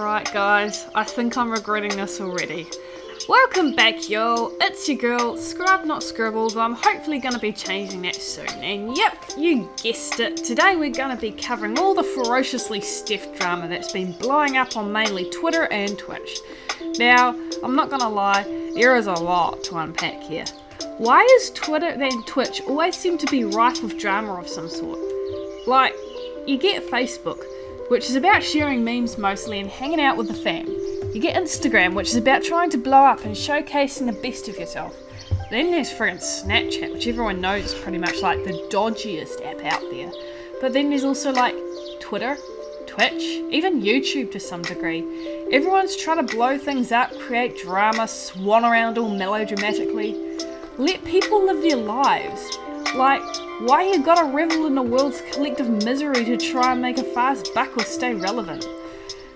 Alright guys, I think I'm regretting this already. Welcome back y'all, it's your girl, Scrub Not Scribbles. I'm hopefully going to be changing that soon. And yep, you guessed it, today we're going to be covering all the FerociouslySteph drama that's been blowing up on mainly Twitter and Twitch. Now, I'm not going to lie, there is a lot to unpack here. Why is Twitter and Twitch always seem to be rife with drama of some sort? Like, you get Facebook, which is about sharing memes mostly and hanging out with the fam. You get Instagram, which is about trying to blow up and showcasing the best of yourself. Then there's friggin' Snapchat, which everyone knows is pretty much like the dodgiest app out there. But then there's also like Twitter, Twitch, even YouTube to some degree. Everyone's trying to blow things up, create drama, swan around all melodramatically. Let people live their lives. Like, why you gotta revel in the world's collective misery to try and make a fast buck or stay relevant?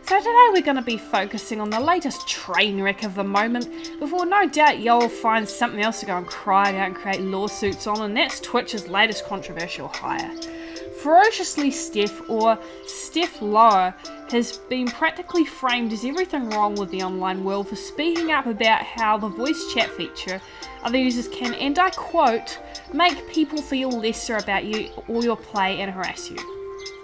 So today we're going to be focusing on the latest train wreck of the moment, before no doubt y'all find something else to go and cry about and create lawsuits on, and that's Twitch's latest controversial hire. FerociouslySteph, or Steph Lower, has been practically framed as everything wrong with the online world for speaking up about how the voice chat feature other users can, and I quote, make people feel lesser about you or your play and harass you.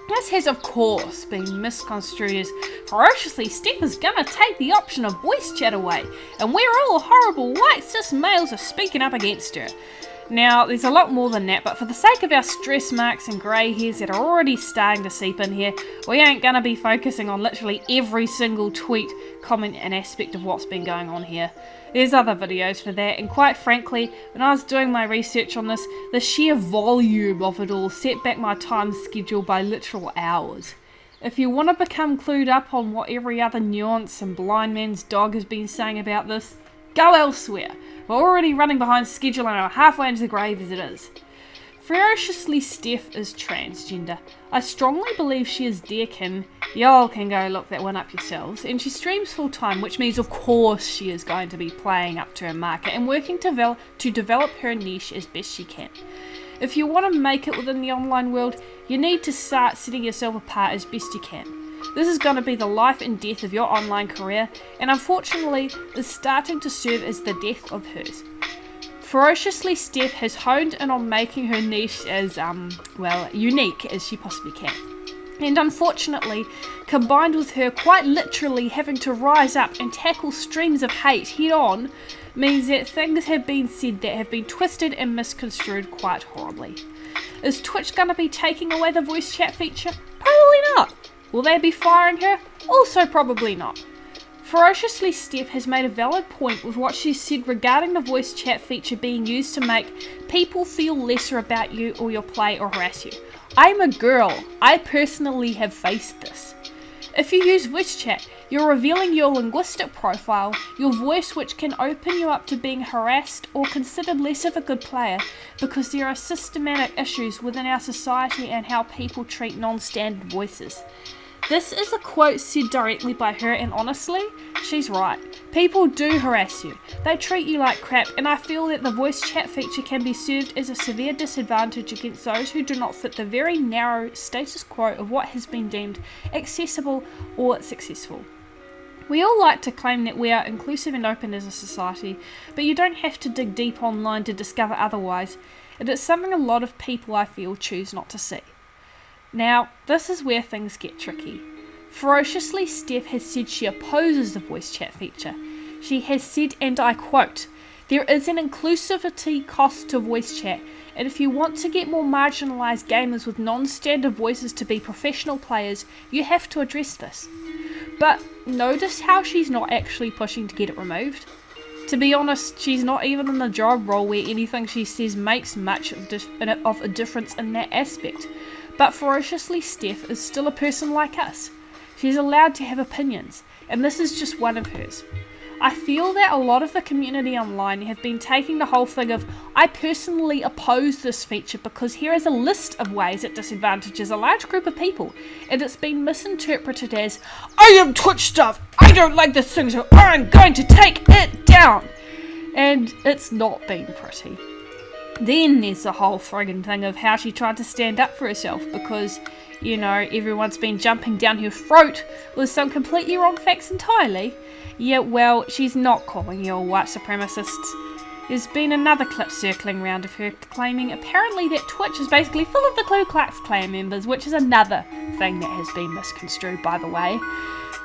This has of course been misconstrued as FerociouslySteph is gonna take the option of voice chat away, and we're all horrible white cis males are speaking up against her. Now, there's a lot more than that, but for the sake of our stress marks and grey hairs that are already starting to seep in here, we ain't gonna be focusing on literally every single tweet, comment and aspect of what's been going on here. There's other videos for that, and quite frankly, when I was doing my research on this, the sheer volume of it all set back my time schedule by literal hours. If you want to become clued up on what every other nuance and blind man's dog has been saying about this, go elsewhere. We're already running behind schedule and are halfway into the grave as it is. FerociouslySteph is transgender. I strongly believe she is deakin. Y'all can go look that one up yourselves. And she streams full time, which means of course she is going to be playing up to her market and working to develop her niche as best she can. If you want to make it within the online world, you need to start setting yourself apart as best you can. This is going to be the life and death of your online career, and unfortunately is starting to serve as the death of hers. FerociouslySteph has honed in on making her niche as, unique as she possibly can. And unfortunately, combined with her quite literally having to rise up and tackle streams of hate head on, means that things have been said that have been twisted and misconstrued quite horribly. Is Twitch going to be taking away the voice chat feature? Probably not. Will they be firing her? Also probably not. FerociouslySteph has made a valid point with what she said regarding the voice chat feature being used to make people feel lesser about you or your play or harass you. I'm a girl. I personally have faced this. If you use voice chat, you're revealing your linguistic profile, your voice, which can open you up to being harassed or considered less of a good player, because there are systematic issues within our society and how people treat non-standard voices. This is a quote said directly by her, and honestly, she's right. People do harass you. They treat you like crap, and I feel that the voice chat feature can be served as a severe disadvantage against those who do not fit the very narrow status quo of what has been deemed accessible or successful. We all like to claim that we are inclusive and open as a society, but you don't have to dig deep online to discover otherwise, and it's something a lot of people, I feel, choose not to see. Now, this is where things get tricky. FerociouslySteph has said she opposes the voice chat feature. She has said, and I quote, there is an inclusivity cost to voice chat, and if you want to get more marginalised gamers with non-standard voices to be professional players, you have to address this. But notice how she's not actually pushing to get it removed. To be honest, she's not even in the job role where anything she says makes much of a difference in that aspect. But FerociouslySteph is still a person like us. She's allowed to have opinions, and this is just one of hers. I feel that a lot of the community online have been taking the whole thing of, I personally oppose this feature because here is a list of ways it disadvantages a large group of people, and it's been misinterpreted as, I am Twitch stuff, I don't like this thing, so I'm going to take it down. And it's not been pretty. Then there's the whole friggin' thing of how she tried to stand up for herself because, everyone's been jumping down her throat with some completely wrong facts entirely. Yeah, well, she's not calling you all white supremacists. There's been another clip circling around of her claiming apparently that Twitch is basically full of the Ku Klux Klan members, which is another thing that has been misconstrued, by the way.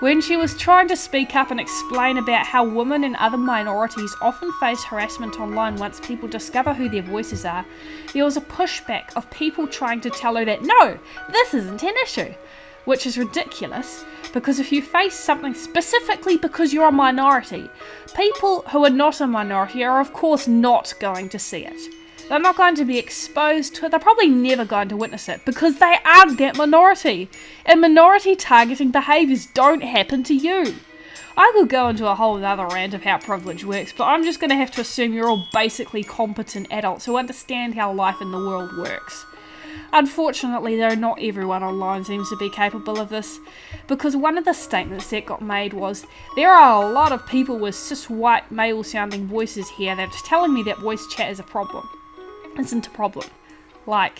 When she was trying to speak up and explain about how women and other minorities often face harassment online once people discover who their voices are, there was a pushback of people trying to tell her that no, this isn't an issue, which is ridiculous because if you face something specifically because you're a minority, people who are not a minority are of course not going to see it. They're not going to be exposed to it, they're probably never going to witness it because they aren't that minority. And minority targeting behaviours don't happen to you. I could go into a whole other rant of how privilege works, but I'm just going to have to assume you're all basically competent adults who understand how life in the world works. Unfortunately, though, not everyone online seems to be capable of this, because one of the statements that got made was, there are a lot of people with cis white male sounding voices here that are telling me that voice chat is a problem. Isn't a problem. Like,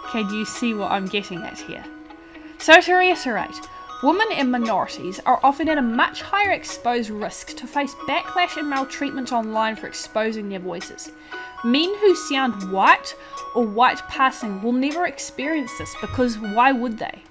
can you see what I'm getting at here? So to reiterate, women and minorities are often at a much higher exposed risk to face backlash and maltreatment online for exposing their voices. Men who sound white or white passing will never experience this because why would they?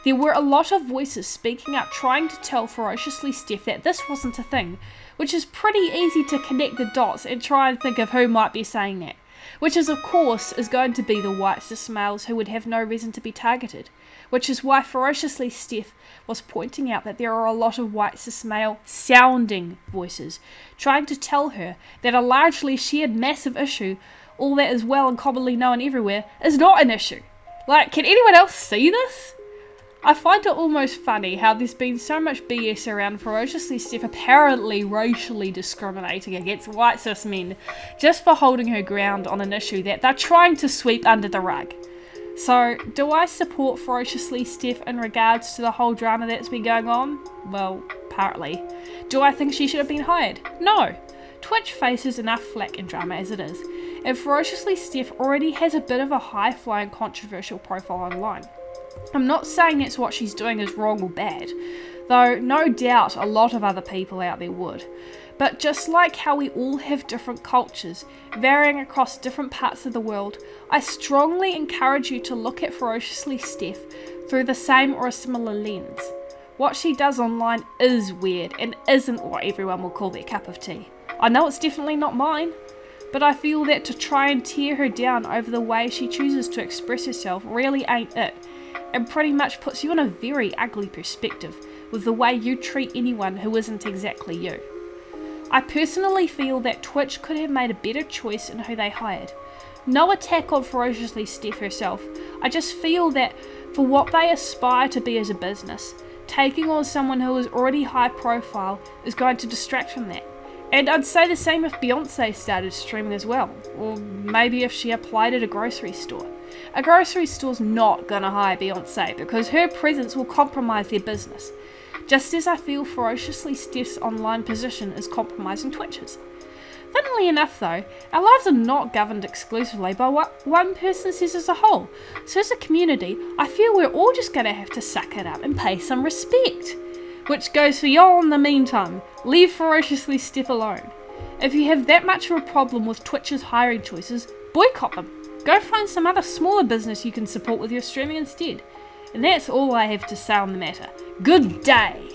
There were a lot of voices speaking out trying to tell FerociouslySteph that this wasn't a thing, which is pretty easy to connect the dots and try and think of who might be saying that. Which is of course is going to be the white cis males who would have no reason to be targeted. Which is why FerociouslySteph was pointing out that there are a lot of white cis male sounding voices trying to tell her that a largely shared massive issue, all that is well and commonly known everywhere, is not an issue. Like, can anyone else see this? I find it almost funny how there's been so much BS around FerociouslySteph apparently racially discriminating against white cis men just for holding her ground on an issue that they're trying to sweep under the rug. So, do I support FerociouslySteph in regards to the whole drama that's been going on? Well, partly. Do I think she should have been hired? No. Twitch faces enough flack and drama as it is, and FerociouslySteph already has a bit of a high-flying controversial profile online. I'm not saying that's what she's doing is wrong or bad, though no doubt a lot of other people out there would. But just like how we all have different cultures, varying across different parts of the world, I strongly encourage you to look at FerociouslySteph through the same or a similar lens. What she does online is weird and isn't what everyone will call their cup of tea. I know it's definitely not mine, but I feel that to try and tear her down over the way she chooses to express herself really ain't it, and pretty much puts you in a very ugly perspective with the way you treat anyone who isn't exactly you. I personally feel that Twitch could have made a better choice in who they hired. No attack on FerociouslySteph herself, I just feel that for what they aspire to be as a business, taking on someone who is already high profile is going to distract from that. And I'd say the same if Beyonce started streaming as well, or maybe if she applied at a grocery store. A grocery store's not gonna hire Beyonce because her presence will compromise their business, just as I feel FerociouslySteph's online position is compromising Twitch's. Funnily enough though, our lives are not governed exclusively by what one person says as a whole, so as a community, I feel we're all just gonna have to suck it up and pay some respect. Which goes for y'all in the meantime, leave FerociouslySteph alone. If you have that much of a problem with Twitch's hiring choices, boycott them. Go find some other smaller business you can support with your streaming instead. And that's all I have to say on the matter. Good day!